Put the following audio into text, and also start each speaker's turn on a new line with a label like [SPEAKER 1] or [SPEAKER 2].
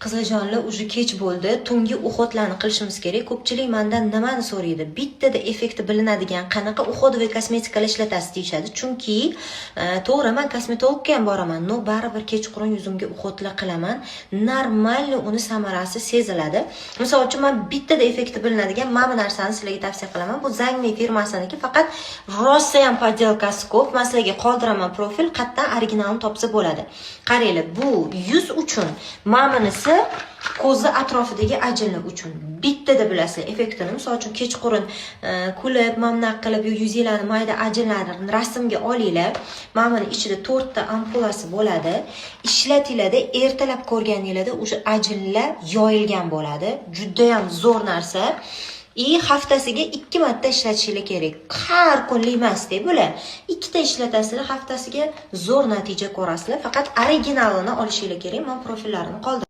[SPEAKER 1] Qiziljonlar уже kech bo'ldi. Tungi uxotlarni qilishimiz kerak. Ko'pchilik mendan nimani so'raydi? Bittada effekti bilinadigan qanaqa uxodvoy kosmetikalar ishlatasiz deyshadi. Chunki to'g'ri, men kosmetologga ham boraman, no baribir kechqurun yuzimga uxotlar qilaman. Normal uni samarasi seziladi. Misol uchun men bittada effekti bilinadigan mana bu narsani sizlarga tavsiya qilaman. Bu Zangmi firmasiniki, faqat rosa ham poddelkasi ko'p. Men sizlarga qoldiraman profil, qayerdan originalini topsa bo'ladi. Qaranglar, bu yuz uchun, ma'minisi ko'zi atrofidagi ajinlar uchun. Bittada bilasizlar effektini. Misol uchun kechqurun kulib, mamnaq qilib, yuzinglarni mayda ajinlarini rasmga olinglar. Ma'mini ichida 4 ta ampulasi bo'ladi. Ishlatinglarda, ertalab ko'rganinglarda o'sha ajinlar yoyilgan bo'ladi. Juda ham zo'r narsa. Haftasiga 2 marta ishlatishingiz kerak. Har kun emas-da bular. 2 ta ishlatasizlar, haftasiga zo'r natija ko'rasizlar. Faqat originalini olishingiz kerak. Men profillarini qoldirdim.